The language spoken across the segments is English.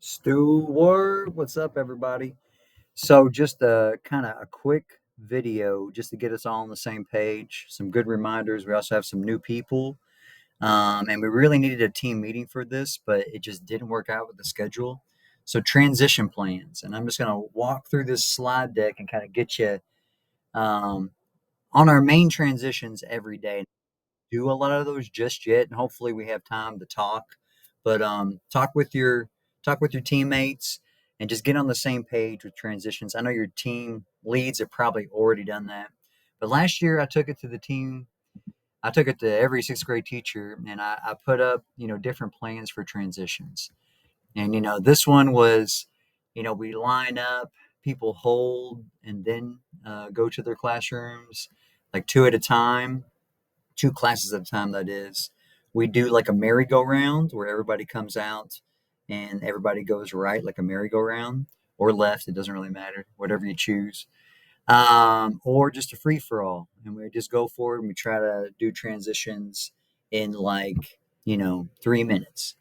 Stewart, what's up, everybody? So, just a kind of a quick video just to get us all on the same page. Some good reminders. We also have some new people, and we really needed a team meeting for this, but it just didn't work out with the schedule. So, transition plans, and I'm just going to walk through this slide deck and kind of get you um, on our main transitions every day. Do a lot of those just yet, and hopefully we have time to talk. But talk with your teammates and just get on the same page with transitions. I know your team leads have probably already done that, but last year I took it to the team. I took it to every sixth grade teacher, and I put up different plans for transitions. And this one was, we line up, people hold, and then go to their classrooms, like two at a time, two classes at a time, that is. We do like a merry-go-round where everybody comes out and everybody goes right, like a merry-go-round, or left. It doesn't really matter, whatever you choose. Or just a free-for-all. And we just go forward and we try to do transitions in, like, 3 minutes.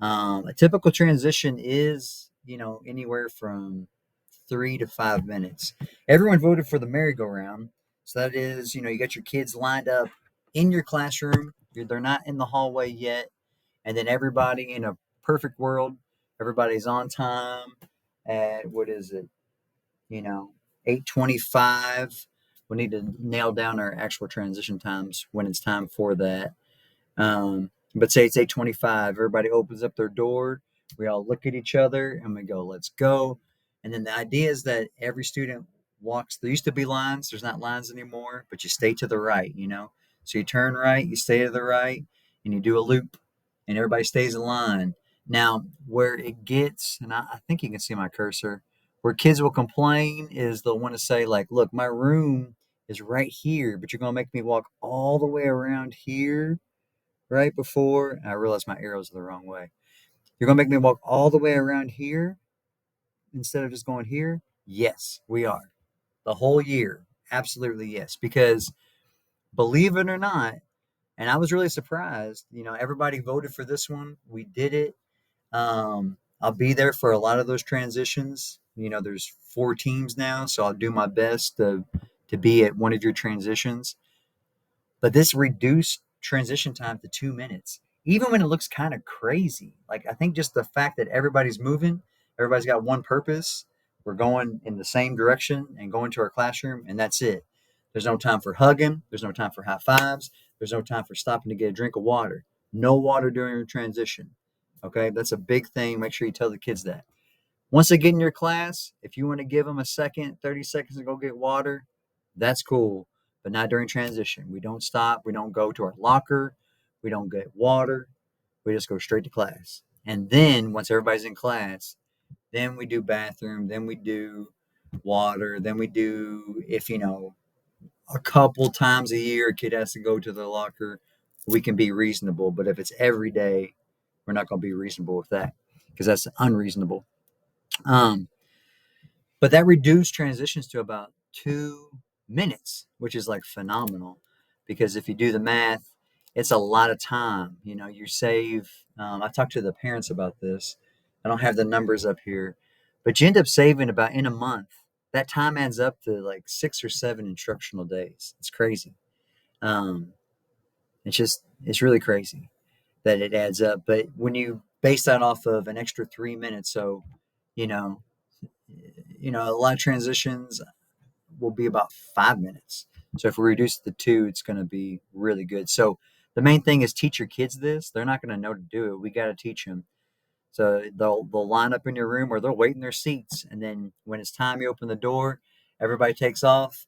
A typical transition is, anywhere from 3 to 5 minutes. Everyone voted for the merry-go-round. So that is, you got your kids lined up in your classroom. They're not in the hallway yet. And then everybody, in a perfect world, everybody's on time at, what is it, 8:25. We need to nail down our actual transition times when it's time for that. But say it's 8:25, everybody opens up their door. We all look at each other and we go, "Let's go." And then the idea is that every student walks. There used to be lines. There's not lines anymore, but you stay to the right. So you turn right, you stay to the right, and you do a loop, and everybody stays in line. Now, where it gets, and I think you can see my cursor, where kids will complain is they'll want to say, like, "Look, my room is right here, but you're going to make me walk all the way around here right before." I realized my arrows are the wrong way. "You're gonna make me walk all the way around here instead of just going here?" Yes, we are. The whole year. Absolutely yes. Because believe it or not, and I was really surprised, everybody voted for this one. We did it. I'll be there for a lot of those transitions. There's 4 teams now, so I'll do my best to be at one of your transitions. But this reduced transition time to 2 minutes, even when it looks kind of crazy. Like, I think just the fact that everybody's moving, everybody's got one purpose. We're going in the same direction and going to our classroom, and that's it. There's no time for hugging. There's no time for high fives. There's no time for stopping to get a drink of water. No water during your transition. Okay, that's a big thing. Make sure you tell the kids that. Once they get in your class, if you want to give them a second, 30 seconds to go get water, that's cool, but not during transition. We don't stop. We don't go to our locker. We don't get water. We just go straight to class. And then once everybody's in class, then we do bathroom, then we do water, then we do, if a couple times a year a kid has to go to the locker, we can be reasonable. But if it's every day, we're not going to be reasonable with that because that's unreasonable. Um, But that reduced transitions to about 2 minutes, which is like phenomenal because if you do the math, it's a lot of time. You save. I talked to the parents about this. I don't have the numbers up here, but you end up saving about, in a month. That time adds up to like 6 or 7 instructional days. It's crazy. Um, it's really crazy that it adds up. But when you base that off of an extra 3 minutes, so you know, a lot of transitions will be about 5 minutes. So if we reduce it to two, it's going to be really good. So the main thing is teach your kids this. They're not going to know to do it. We got to teach them. So they'll line up in your room or they'll wait in their seats, and then when it's time you open the door, everybody takes off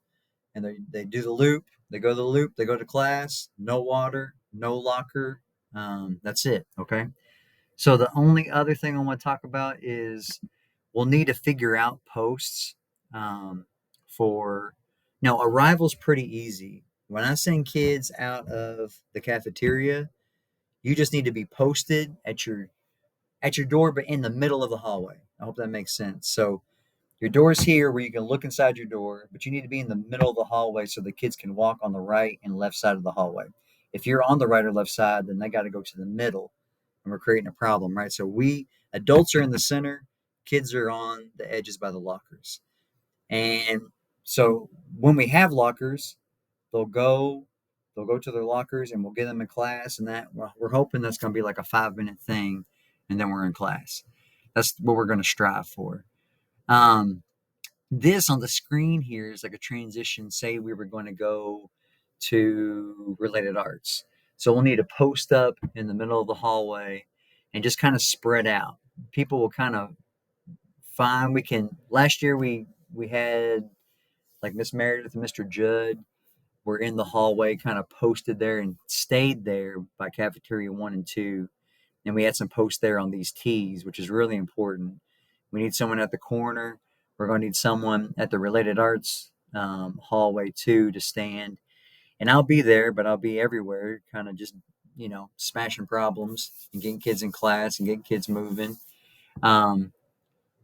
and they do the loop. They go to the loop. They go to class. No water, no locker. That's it. Okay. So the only other thing I want to talk about is we'll need to figure out posts for now. Arrival's pretty easy. When I send kids out of the cafeteria, you just need to be posted at your door, but in the middle of the hallway. I hope that makes sense. So your door's here where you can look inside your door, but you need to be in the middle of the hallway so the kids can walk on the right and left side of the hallway. If you're on the right or left side, then they got to go to the middle, and we're creating a problem, right? So Adults are in the center, kids are on the edges by the lockers. And so when we have lockers, they'll go they'll go to their lockers and we'll get them in class, and that we're hoping that's going to be like a 5 minute thing, and then we're in class. That's what we're going to strive for. Um, this on the screen here is like a transition. Say we were going to go to related arts. So we'll need to post up in the middle of the hallway and just kind of spread out. People will kind of find we can. Last year we had like Miss Meredith and Mr. Judd were in the hallway, kind of posted there and stayed there by cafeteria 1 and 2. And we had some posts there on these tees, which is really important. We need someone at the corner. We're going to need someone at the related arts hallway too to stand. And I'll be there, but I'll be everywhere, kind of just, smashing problems and getting kids in class and getting kids moving. Um,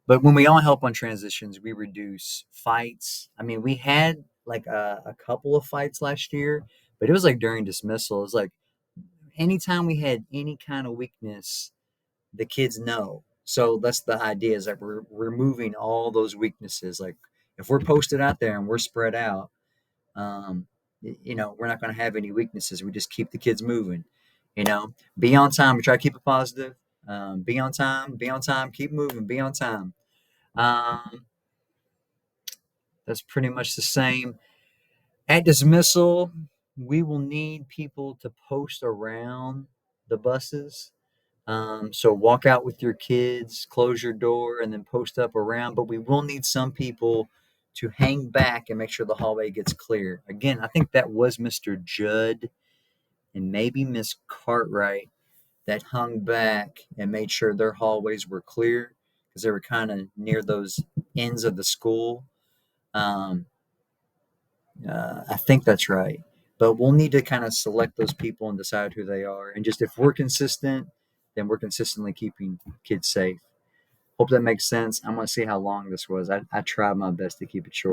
but when we all help on transitions, we reduce fights. I mean, we had like a couple of fights last year, but it was like during dismissal. It was like anytime we had any kind of weakness, the kids know. So that's the idea, is that we're removing all those weaknesses. Like if we're posted out there and we're spread out, um, we're not going to have any weaknesses. We just keep the kids moving. Be on time. We try to keep it positive. Be on time. Be on time. Keep moving. Be on time. Um, that's pretty much the same. At dismissal, we will need people to post around the buses. So walk out with your kids, close your door, and then post up around. But we will need some people to hang back and make sure the hallway gets clear. Again, I think that was Mr. Judd and maybe Miss Cartwright that hung back and made sure their hallways were clear because they were kind of near those ends of the school. Um, I think that's right. But we'll need to kind of select those people and decide who they are. And just if we're consistent, then we're consistently keeping kids safe. Hope that makes sense. I'm going to see how long this was. I tried my best to keep it short.